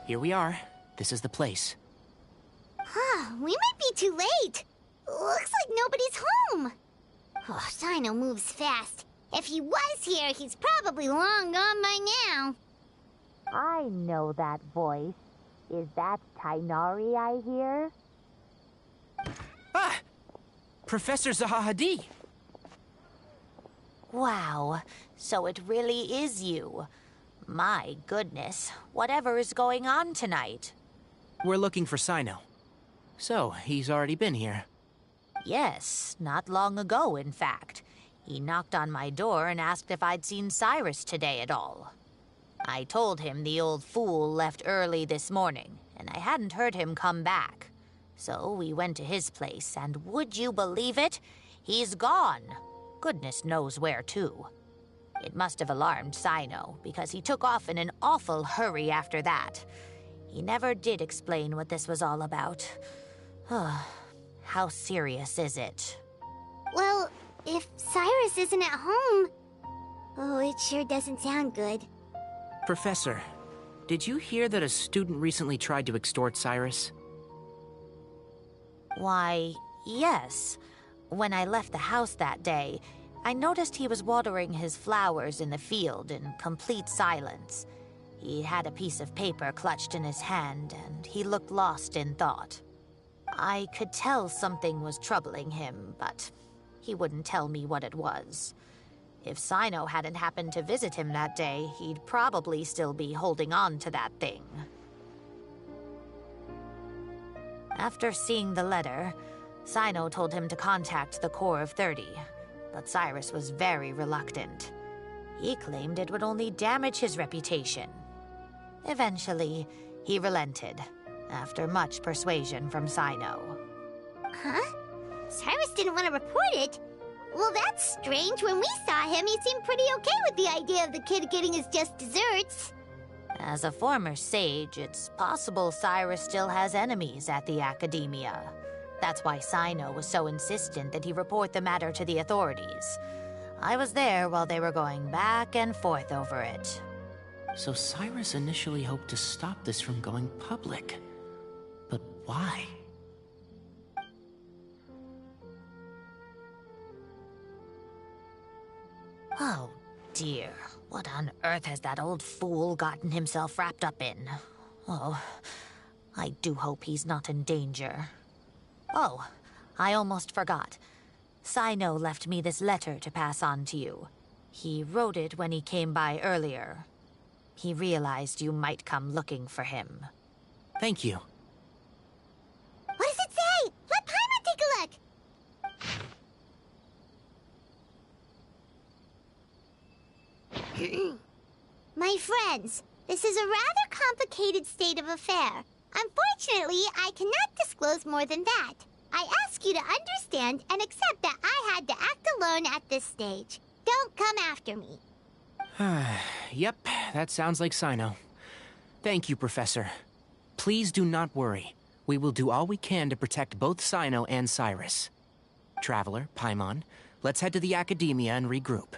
Here we are. This is the place. We might be too late. Looks like nobody's home. Oh, Sino moves fast. If he was here, he's probably long gone by now. I know that voice. Is that Tainari I hear? Ah! Professor Zahahadi! Wow, so it really is you. My goodness, whatever is going on tonight? We're looking for Sino. So, he's already been here. Yes, not long ago, in fact. He knocked on my door and asked if I'd seen Cyrus today at all. I told him the old fool left early this morning, and I hadn't heard him come back. So we went to his place, and would you believe it? He's gone. Goodness knows where to. It must have alarmed Sino, because he took off in an awful hurry after that. He never did explain what this was all about. How serious is it? Well, if Cyrus isn't at home... Oh, it sure doesn't sound good. Professor, did you hear that a student recently tried to extort Cyrus? Why, yes. When I left the house that day, I noticed he was watering his flowers in the field in complete silence. He had a piece of paper clutched in his hand, and he looked lost in thought. I could tell something was troubling him, but he wouldn't tell me what it was. If Sino hadn't happened to visit him that day, he'd probably still be holding on to that thing. After seeing the letter, Sino told him to contact the Corps of 30, but Cyrus was very reluctant. He claimed it would only damage his reputation. Eventually, he relented, after much persuasion from Sino. Huh? Cyrus didn't want to report it? Well, that's strange. When we saw him, he seemed pretty okay with the idea of the kid getting his just desserts. As a former sage, it's possible Cyrus still has enemies at the Academia. That's why Sino was so insistent that he report the matter to the authorities. I was there while they were going back and forth over it. So Cyrus initially hoped to stop this from going public. But why? Oh, dear. What on earth has that old fool gotten himself wrapped up in? Oh, I do hope he's not in danger. Oh, I almost forgot. Sino left me this letter to pass on to you. He wrote it when he came by earlier. He realized you might come looking for him. Thank you. What does it say? Let Paimon take a look. My friends, this is a rather complicated state of affair. Unfortunately, I cannot disclose more than that. I ask you to understand and accept that I had to act alone at this stage. Don't come after me. Yep, that sounds like Sino. Thank you, Professor. Please do not worry. We will do all we can to protect both Sino and Cyrus. Traveler, Paimon, let's head to the Academia and regroup.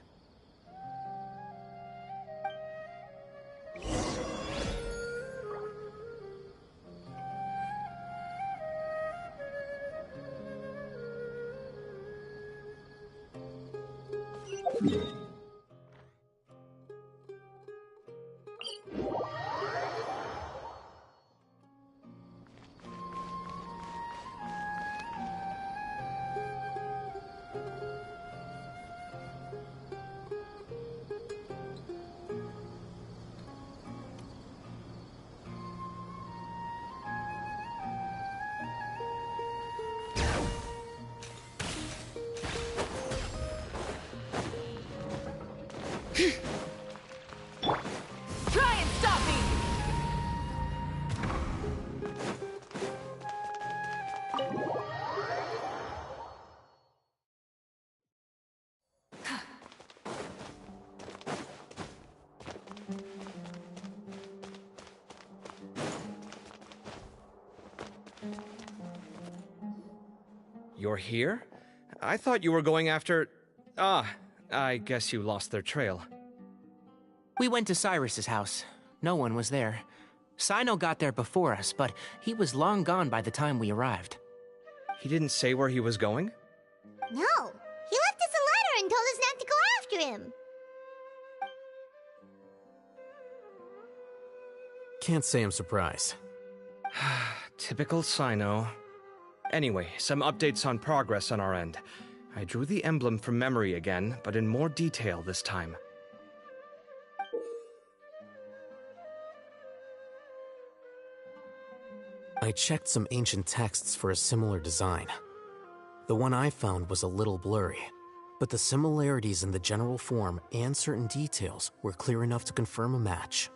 Try and stop me! You're here? I thought you were going after... Ah, I guess you lost their trail. We went to Cyrus's house. No one was there. Sino got there before us, but he was long gone by the time we arrived. He didn't say where he was going? No, he left us a letter and told us not to go after him. Can't say I'm surprised. Typical Sino. Anyway, some updates on progress on our end. I drew the emblem from memory again, but in more detail this time. I checked some ancient texts for a similar design. The one I found was a little blurry, but the similarities in the general form and certain details were clear enough to confirm a match.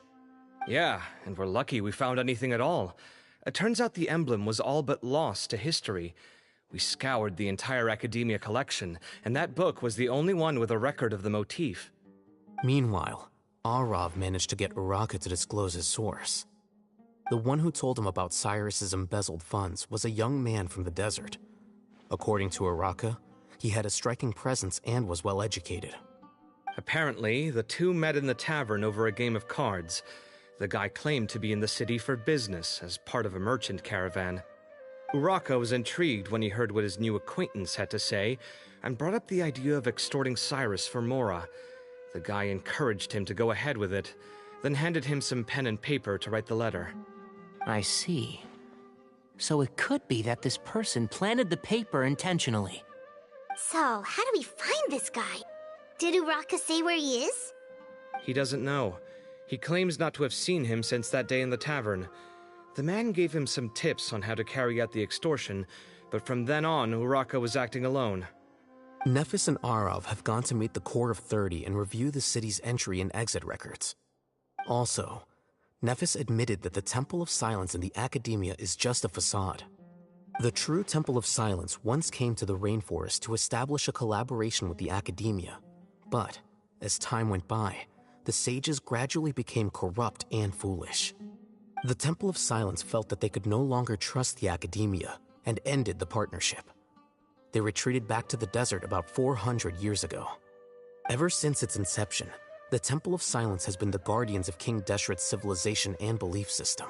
Yeah, and we're lucky we found anything at all. It turns out the emblem was all but lost to history. We scoured the entire Academia collection, and that book was the only one with a record of the motif. Meanwhile, Arav managed to get Uraka to disclose his source. The one who told him about Cyrus's embezzled funds was a young man from the desert. According to Uraka, he had a striking presence and was well educated. Apparently, the two met in the tavern over a game of cards. The guy claimed to be in the city for business as part of a merchant caravan. Uraka was intrigued when he heard what his new acquaintance had to say and brought up the idea of extorting Cyrus for Mora. The guy encouraged him to go ahead with it, then handed him some pen and paper to write the letter. I see. So it could be that this person planted the paper intentionally. So, how do we find this guy? Did Uraka say where he is? He doesn't know. He claims not to have seen him since that day in the tavern. The man gave him some tips on how to carry out the extortion, but from then on, Uraka was acting alone. Nephis and Arav have gone to meet the Core of 30 and review the city's entry and exit records. Also, Nephis admitted that the Temple of Silence in the Academia is just a facade. The true Temple of Silence once came to the rainforest to establish a collaboration with the Academia, but as time went by, the sages gradually became corrupt and foolish. The Temple of Silence felt that they could no longer trust the Academia and ended the partnership. They retreated back to the desert about 400 years ago. Ever since its inception, the Temple of Silence has been the guardians of King Deshret's civilization and belief system.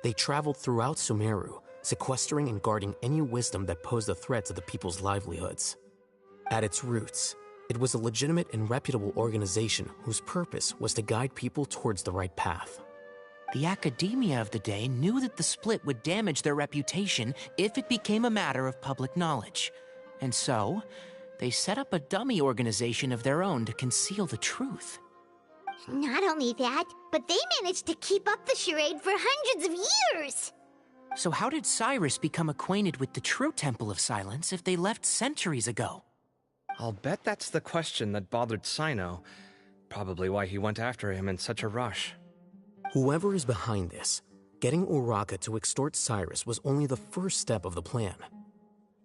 They traveled throughout Sumeru, sequestering and guarding any wisdom that posed a threat to the people's livelihoods. At its roots, it was a legitimate and reputable organization whose purpose was to guide people towards the right path. The Academia of the day knew that the split would damage their reputation if it became a matter of public knowledge. And so, they set up a dummy organization of their own to conceal the truth. Not only that, but they managed to keep up the charade for hundreds of years! So how did Cyrus become acquainted with the true Temple of Silence if they left centuries ago? I'll bet that's the question that bothered Sino. Probably why he went after him in such a rush. Whoever is behind this, getting Uraka to extort Cyrus was only the first step of the plan.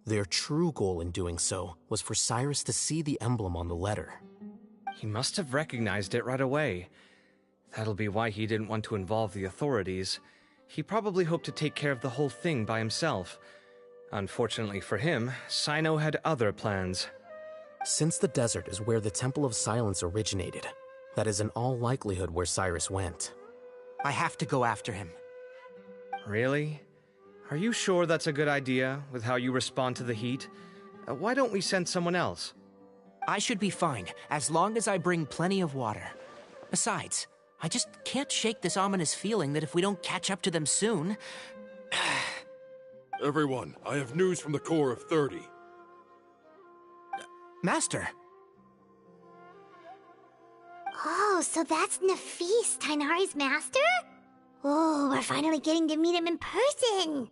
Their true goal in doing so was for Cyrus to see the emblem on the letter. He must have recognized it right away. That'll be why he didn't want to involve the authorities. He probably hoped to take care of the whole thing by himself. Unfortunately for him, Sino had other plans. Since the desert is where the Temple of Silence originated, that is in all likelihood where Cyrus went. I have to go after him. Really? Are you sure that's a good idea, with how you respond to the heat? Why don't we send someone else? I should be fine, as long as I bring plenty of water. Besides, I just can't shake this ominous feeling that if we don't catch up to them soon... Everyone, I have news from the Core of 30. Master! Oh, so that's Nafis, Tainari's master? Oh, we're finally getting to meet him in person!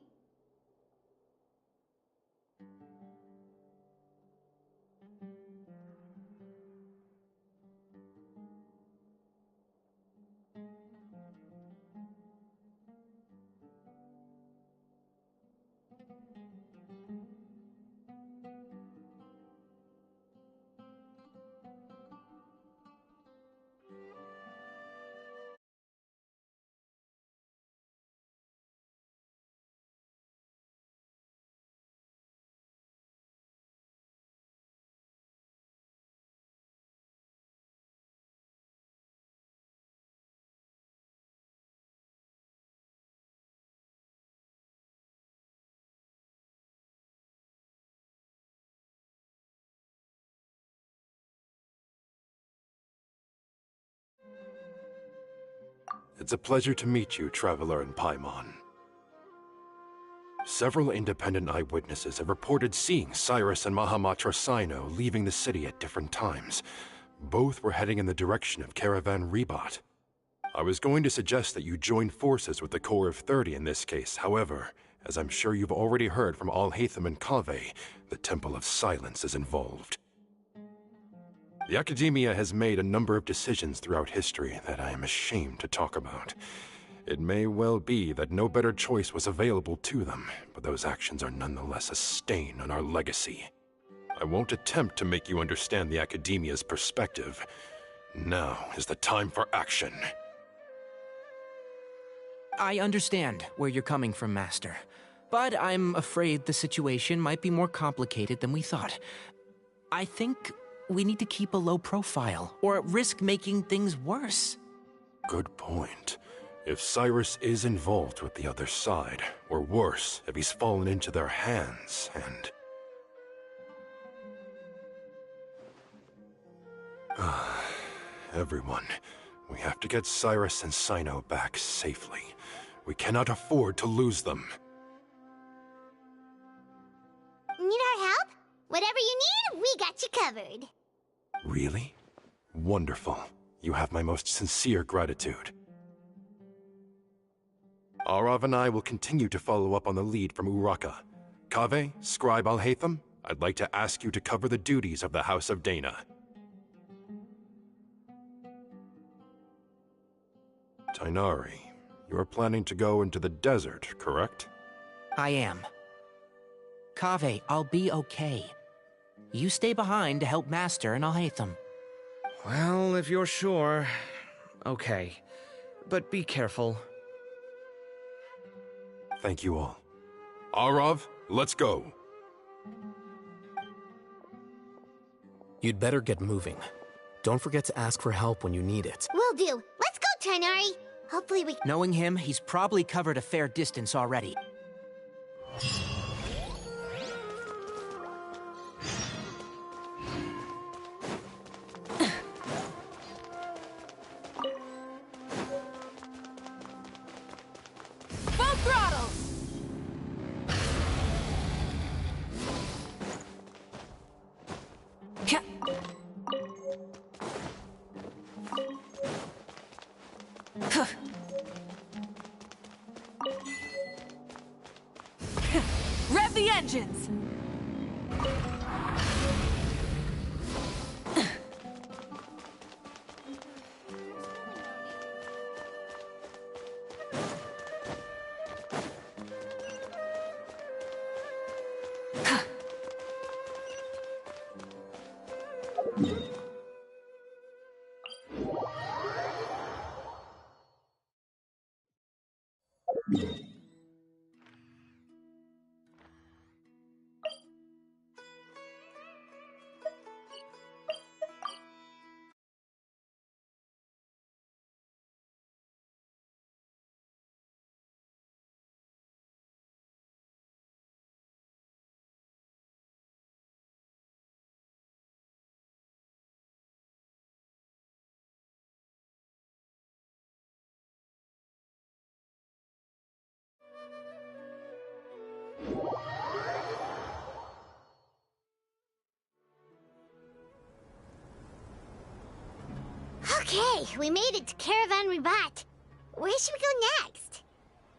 It's a pleasure to meet you, Traveler in Paimon. Several independent eyewitnesses have reported seeing Cyrus and Mahamatra Sino leaving the city at different times. Both were heading in the direction of Caravan Ribat. I was going to suggest that you join forces with the Corps of 30 in this case. However, as I'm sure you've already heard from Alhaitham and Kaveh, the Temple of Silence is involved. The Academia has made a number of decisions throughout history that I am ashamed to talk about. It may well be that no better choice was available to them, but those actions are nonetheless a stain on our legacy. I won't attempt to make you understand the Academia's perspective. Now is the time for action. I understand where you're coming from, Master. But I'm afraid the situation might be more complicated than we thought. I think we need to keep a low profile, or risk making things worse. Good point. If Cyrus is involved with the other side, or worse, if he's fallen into their hands, and... Everyone, we have to get Cyrus and Sino back safely. We cannot afford to lose them. Need our help? Whatever you need, we got you covered. Really? Wonderful. You have my most sincere gratitude. Arav and I will continue to follow up on the lead from Uraka. Kaveh, Scribe Alhaitham, I'd like to ask you to cover the duties of the House of Dana. Tainari, you are planning to go into the desert, correct? I am. Kaveh, I'll be okay. You stay behind to help Master and Alhaitham. Well, if you're sure... Okay. But be careful. Thank you all. Arav, let's go. You'd better get moving. Don't forget to ask for help when you need it. Will do. Let's go, Tainari. Hopefully we... Knowing him, he's probably covered a fair distance already. Full throttle! Rev the engines! Okay, we made it to Caravan Ribat. Where should we go next?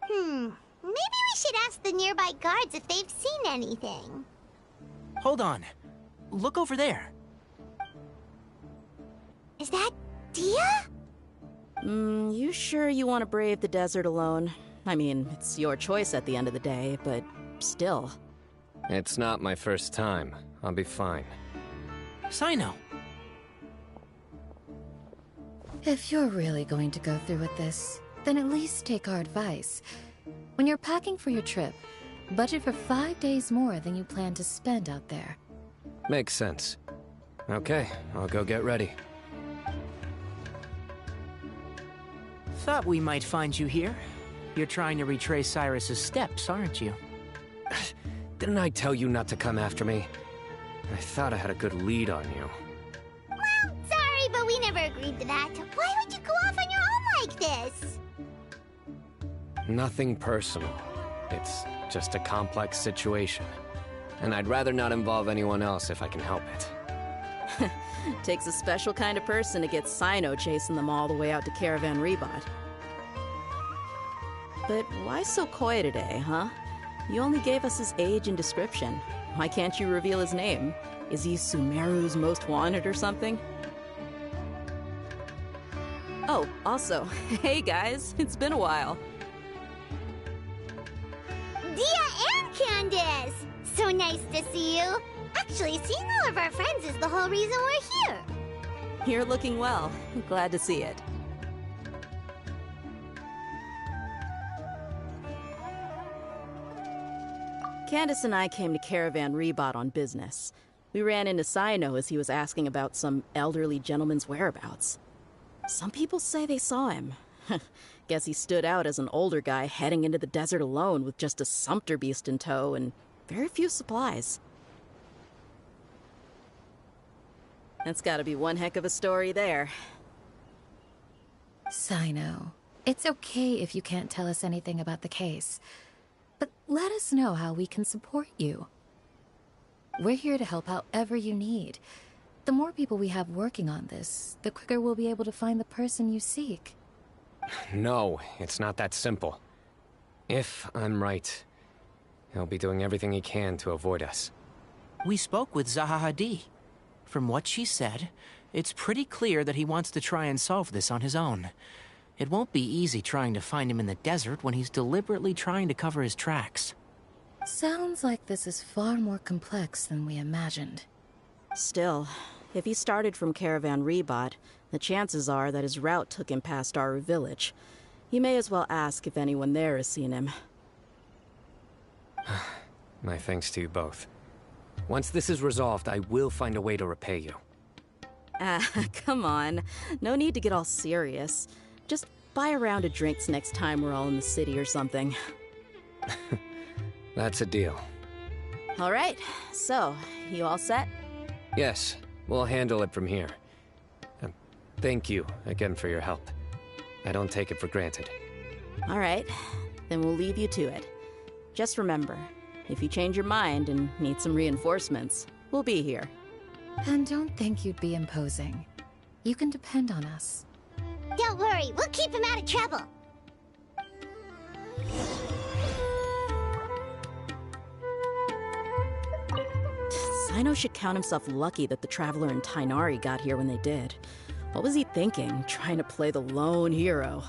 Maybe we should ask the nearby guards if they've seen anything. Hold on. Look over there. Is that Dia? You sure you want to brave the desert alone? I mean, it's your choice at the end of the day, but still. It's not my first time. I'll be fine. Sino. If you're really going to go through with this, then at least take our advice. When you're packing for your trip, budget for 5 days more than you plan to spend out there. Makes sense. Okay, I'll go get ready. Thought we might find you here. You're trying to retrace Cyrus's steps, aren't you? Didn't I tell you not to come after me? I thought I had a good lead on you. Well, sorry, but we never agreed to that. Why would you go off on your own like this? Nothing personal. It's just a complex situation. And I'd rather not involve anyone else if I can help it. Takes a special kind of person to get Sino chasing them all the way out to Caravan Rebot. But why so coy today, huh? You only gave us his age and description. Why can't you reveal his name? Is he Sumeru's most wanted or something? Oh, also, hey guys, it's been a while. Dia and Candace! So nice to see you. Actually, seeing all of our friends is the whole reason we're here. You're looking well. Glad to see it. Candace and I came to Caravan Rebot on business. We ran into Sino as he was asking about some elderly gentleman's whereabouts. Some people say they saw him. Guess he stood out as an older guy heading into the desert alone with just a sumpter beast in tow and very few supplies. That's gotta be one heck of a story there. Sino, it's okay if you can't tell us anything about the case. But let us know how we can support you. We're here to help however you need. The more people we have working on this, the quicker we'll be able to find the person you seek. No, it's not that simple. If I'm right, he'll be doing everything he can to avoid us. We spoke with Zaha Hadid. From what she said, it's pretty clear that he wants to try and solve this on his own. It won't be easy trying to find him in the desert when he's deliberately trying to cover his tracks. Sounds like this is far more complex than we imagined. Still, if he started from Caravan Rebot, the chances are that his route took him past our village. You may as well ask if anyone there has seen him. My thanks to you both. Once this is resolved, I will find a way to repay you. Come on. No need to get all serious. Just buy a round of drinks next time we're all in the city or something. That's a deal. All right, so, you all set? Yes, we'll handle it from here. Thank you again for your help. I don't take it for granted. All right, then we'll leave you to it. Just remember, if you change your mind and need some reinforcements, we'll be here. And don't think you'd be imposing. You can depend on us. Don't worry, we'll keep him out of trouble. Sino should count himself lucky that the Traveler and Tainari got here when they did. What was he thinking, trying to play the lone hero?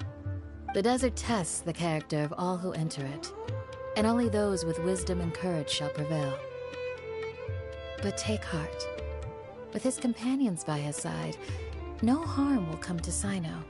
The desert tests the character of all who enter it, and only those with wisdom and courage shall prevail. But take heart. With his companions by his side, no harm will come to Sino.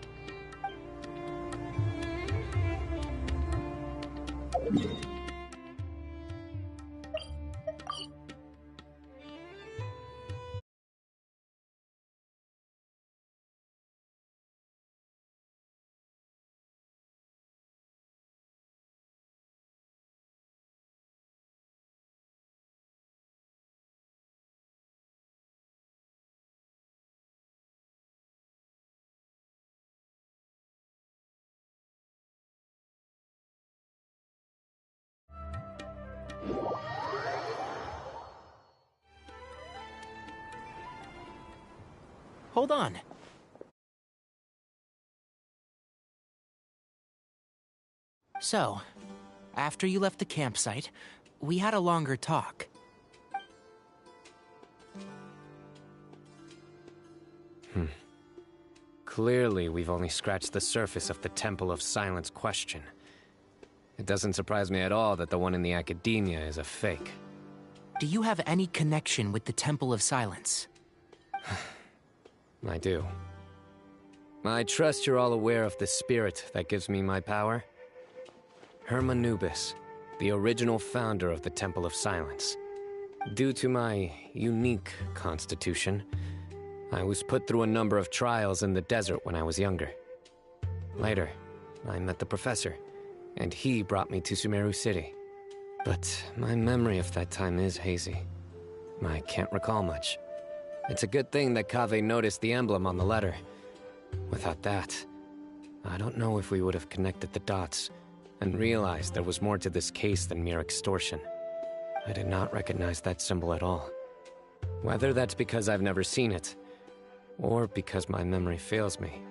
Hold on. So, after you left the campsite, we had a longer talk. Clearly, we've only scratched the surface of the Temple of Silence question. It doesn't surprise me at all that the one in the Academia is a fake. Do you have any connection with the Temple of Silence? I do. I trust you're all aware of the spirit that gives me my power. Hermanubis, the original founder of the Temple of Silence. Due to my unique constitution, I was put through a number of trials in the desert when I was younger. Later, I met the professor, and he brought me to Sumeru City. But my memory of that time is hazy. I can't recall much. It's a good thing that Kaveh noticed the emblem on the letter. Without that, I don't know if we would have connected the dots and realized there was more to this case than mere extortion. I did not recognize that symbol at all. Whether that's because I've never seen it, or because my memory fails me,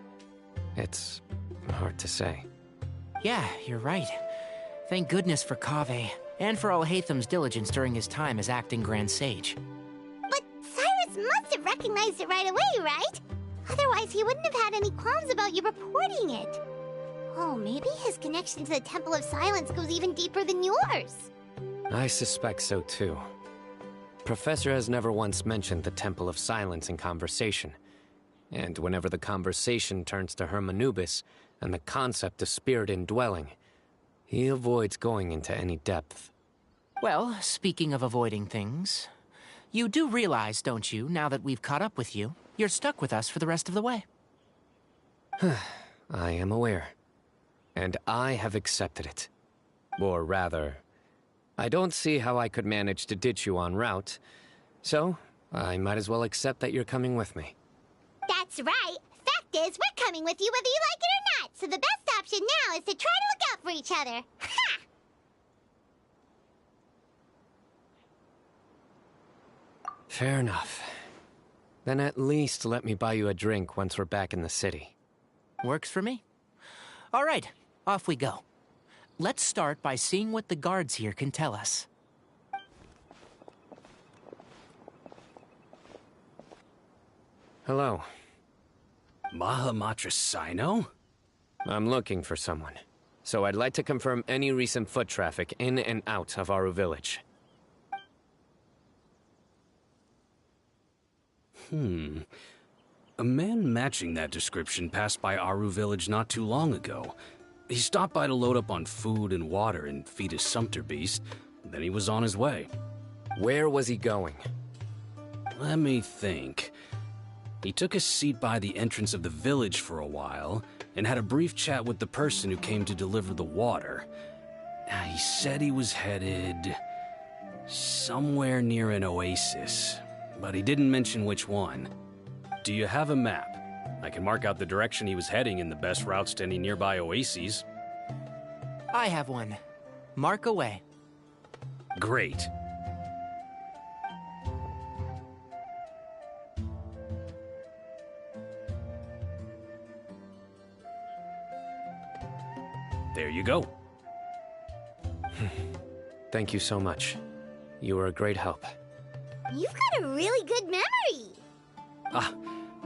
it's hard to say. Yeah, you're right. Thank goodness for Kaveh, and for Alhaitham's diligence during his time as acting Grand Sage. But Cyrus must have recognized it right away, right? Otherwise, he wouldn't have had any qualms about you reporting it. Oh, maybe his connection to the Temple of Silence goes even deeper than yours. I suspect so too. Professor has never once mentioned the Temple of Silence in conversation. And whenever the conversation turns to Hermanubis and the concept of spirit indwelling, he avoids going into any depth. Well, speaking of avoiding things, you do realize, don't you, now that we've caught up with you, you're stuck with us for the rest of the way. I am aware. And I have accepted it. Or rather, I don't see how I could manage to ditch you en route, so I might as well accept that you're coming with me. That's right. Fact is, we're coming with you whether you like it or not, so the best option now is to try to look out for each other. Ha! Fair enough. Then at least let me buy you a drink once we're back in the city. Works for me. All right, off we go. Let's start by seeing what the guards here can tell us. Hello. Mahamatra Sino? I'm looking for someone. So I'd like to confirm any recent foot traffic in and out of Aru Village. A man matching that description passed by Aru Village not too long ago. He stopped by to load up on food and water and feed his sumpter beast. Then he was on his way. Where was he going? Let me think. He took a seat by the entrance of the village for a while and had a brief chat with the person who came to deliver the water. He said he was headed somewhere near an oasis, but he didn't mention which one. Do you have a map? I can mark out the direction he was heading and the best routes to any nearby oases. I have one. Mark away. Great. There you go. Thank you so much. You were a great help. You've got a really good memory. Ah,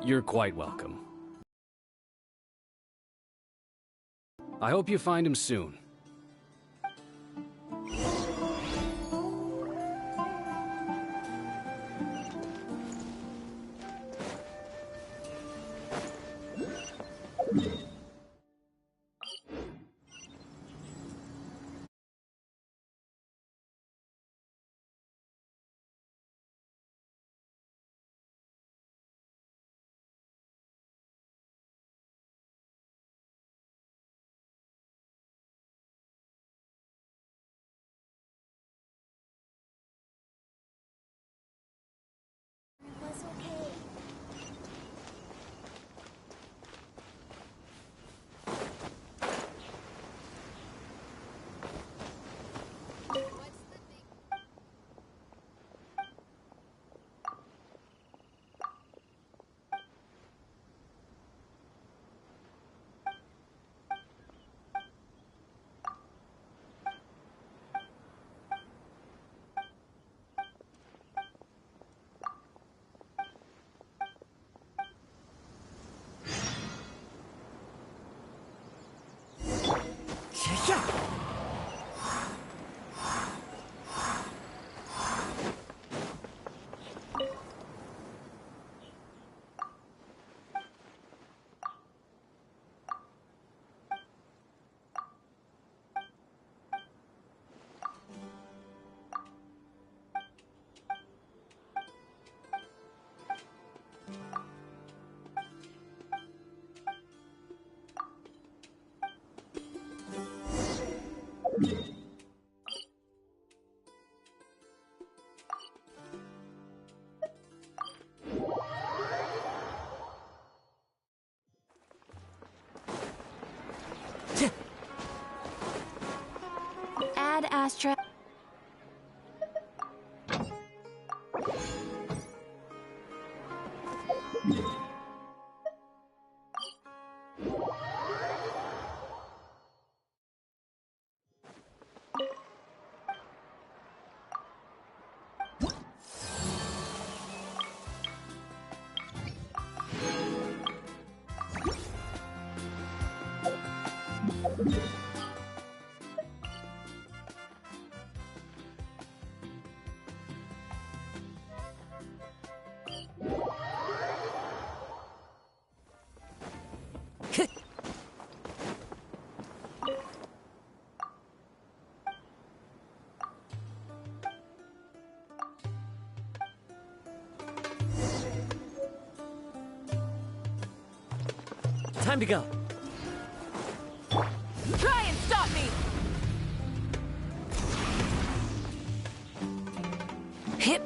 you're quite welcome. I hope you find him soon. fast travel? Time to go. Try and stop me! Hit.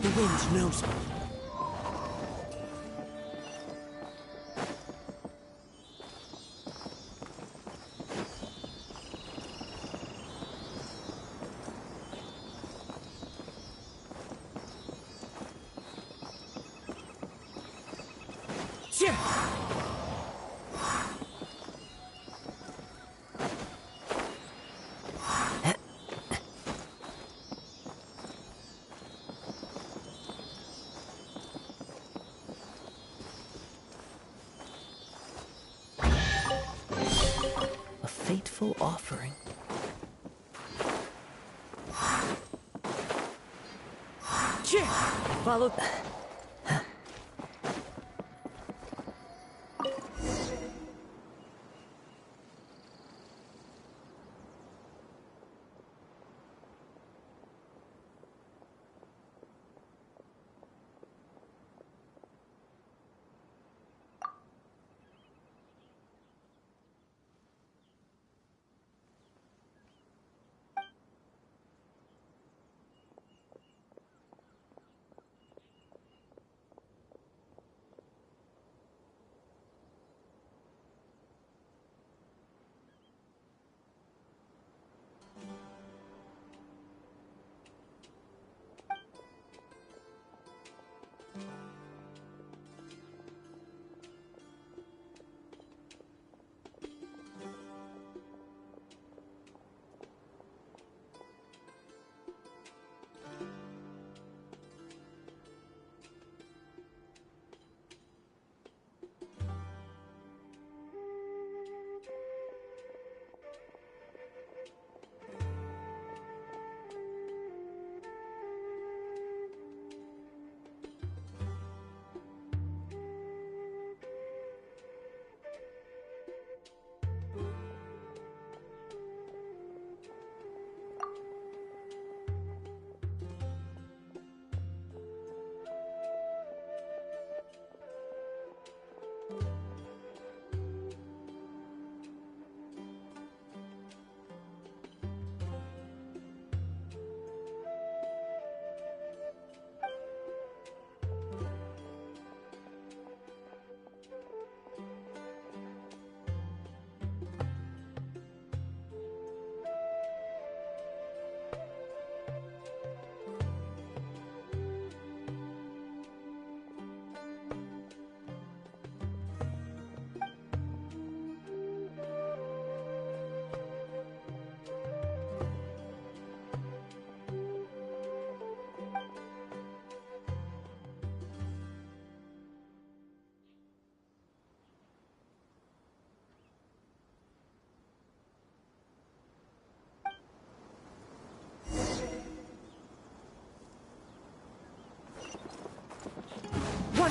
The wind knows me. A fateful offering. Follow.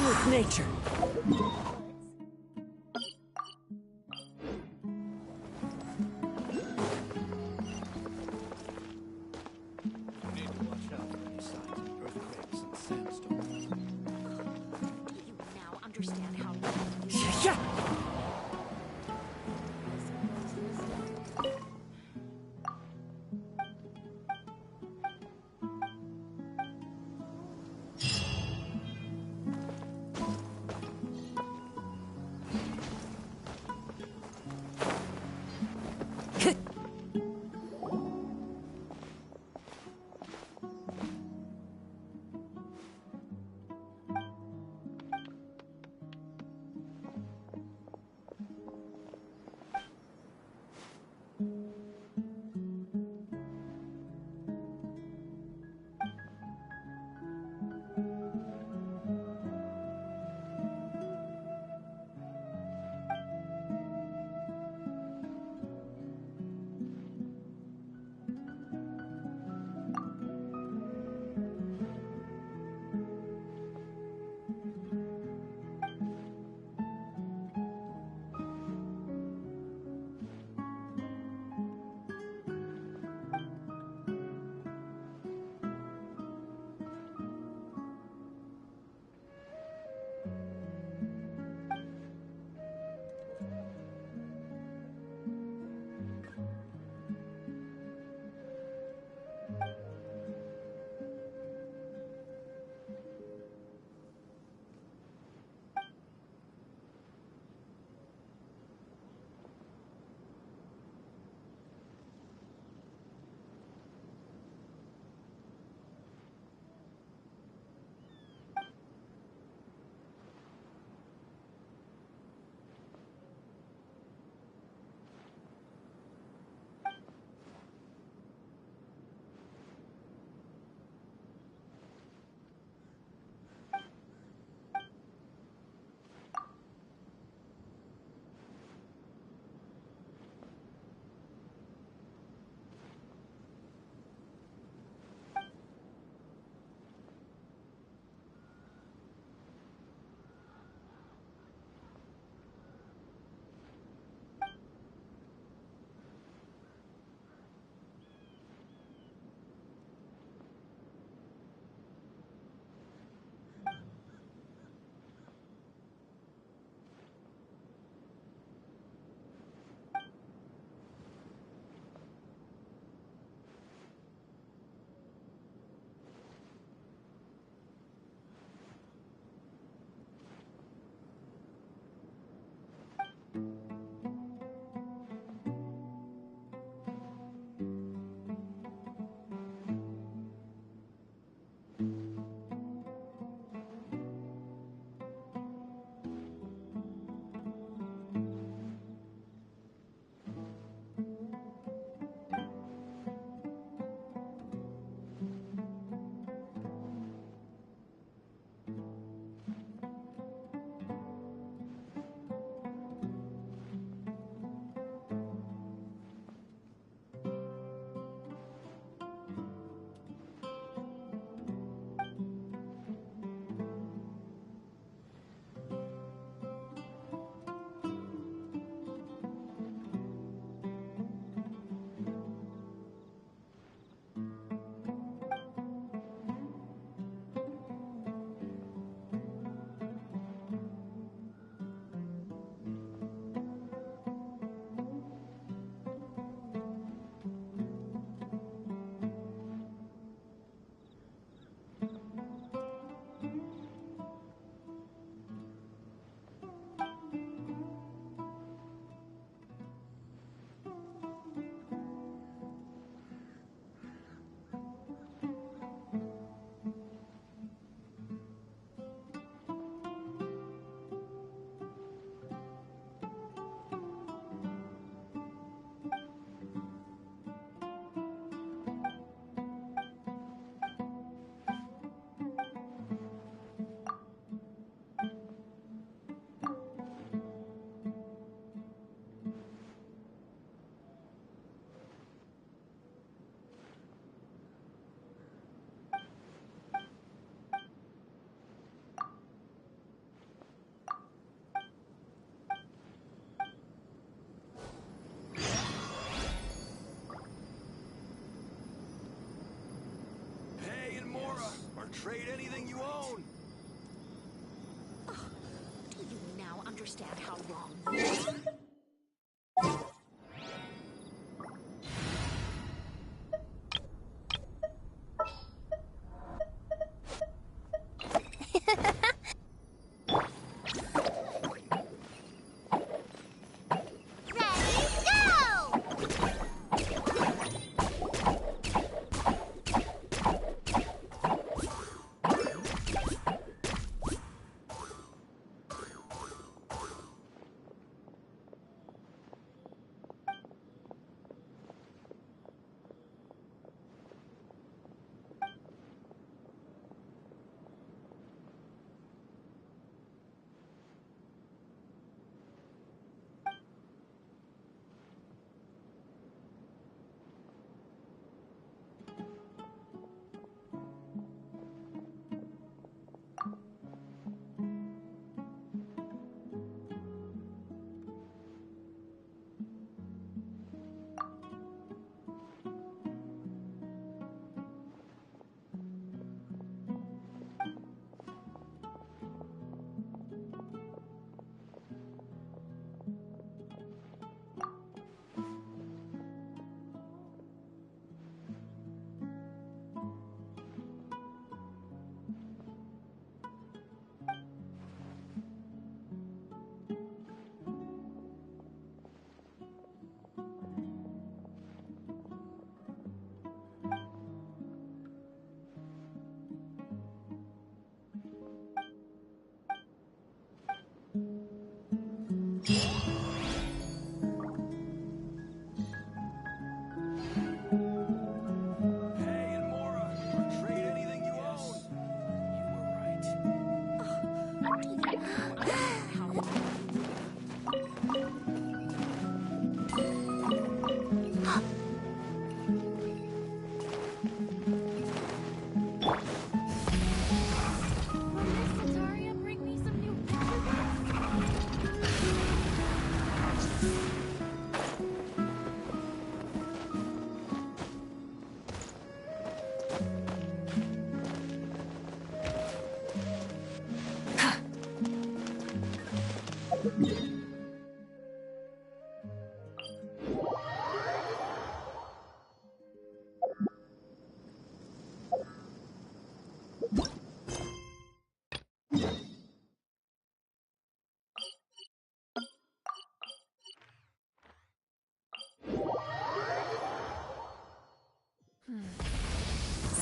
with nature. understand how wrong.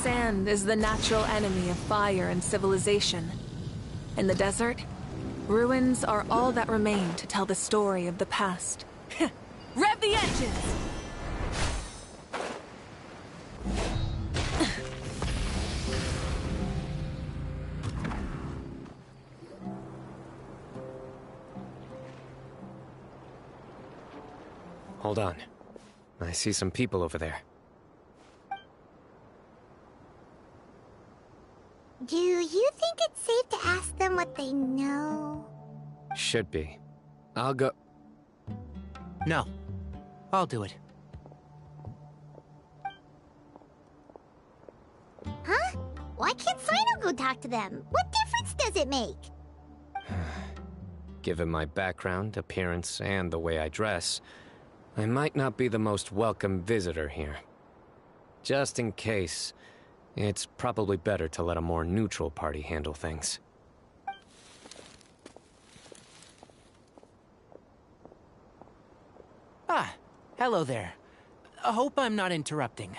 Sand is the natural enemy of fire and civilization. In the desert, ruins are all that remain to tell the story of the past. Rev the engines! Hold on. I see some people over there. Do you think it's safe to ask them what they know? Should be. I'll go... No. I'll do it. Huh? Why can't Sino go talk to them? What difference does it make? Given my background, appearance, and the way I dress, I might not be the most welcome visitor here. Just in case, it's probably better to let a more neutral party handle things. Ah, hello there. I hope I'm not interrupting.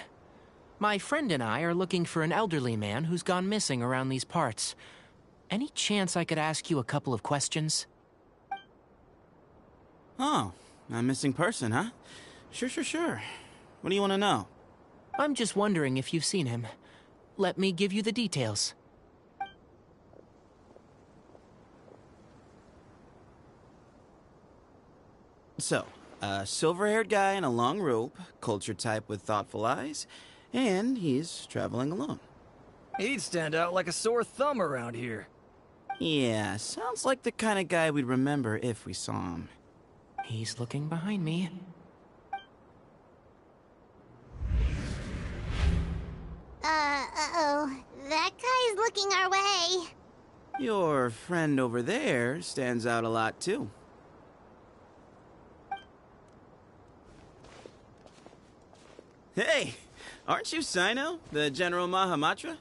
My friend and I are looking for an elderly man who's gone missing around these parts. Any chance I could ask you a couple of questions? Oh, a missing person, huh? Sure. What do you want to know? I'm just wondering if you've seen him. Let me give you the details. So, a silver-haired guy in a long robe, culture type with thoughtful eyes, and he's traveling alone. He'd stand out like a sore thumb around here. Yeah, sounds like the kind of guy we'd remember if we saw him. He's looking behind me. Uh-oh. That guy's looking our way. Your friend over there stands out a lot, too. Hey, aren't you Sino, the General Mahamatra?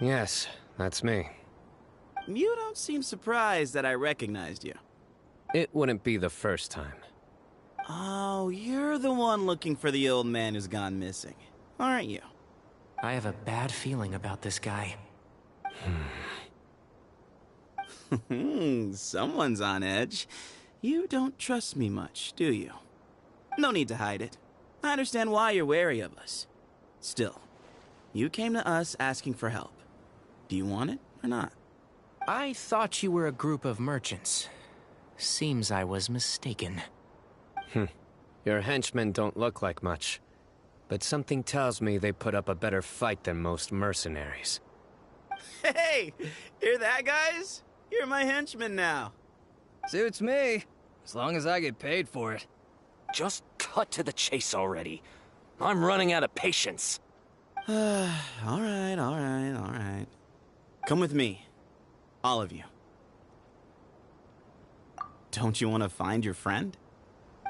Yes, that's me. You don't seem surprised that I recognized you. It wouldn't be the first time. Oh, you're the one looking for the old man who's gone missing, aren't you? I have a bad feeling about this guy. Someone's on edge. You don't trust me much, do you? No need to hide it. I understand why you're wary of us. Still, you came to us asking for help. Do you want it or not? I thought you were a group of merchants. Seems I was mistaken. Your henchmen don't look like much, but something tells me they put up a better fight than most mercenaries. Hey! Hear that, guys? You're my henchmen now. Suits me, as long as I get paid for it. Just cut to the chase already. I'm running out of patience. All right. Come with me. All of you. Don't you want to find your friend?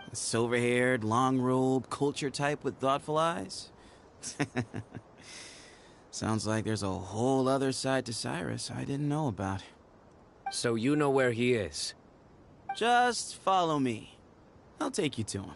The silver-haired, long-robed, culture type with thoughtful eyes? Sounds like there's a whole other side to Cyrus I didn't know about. So you know where he is? Just follow me. I'll take you to him.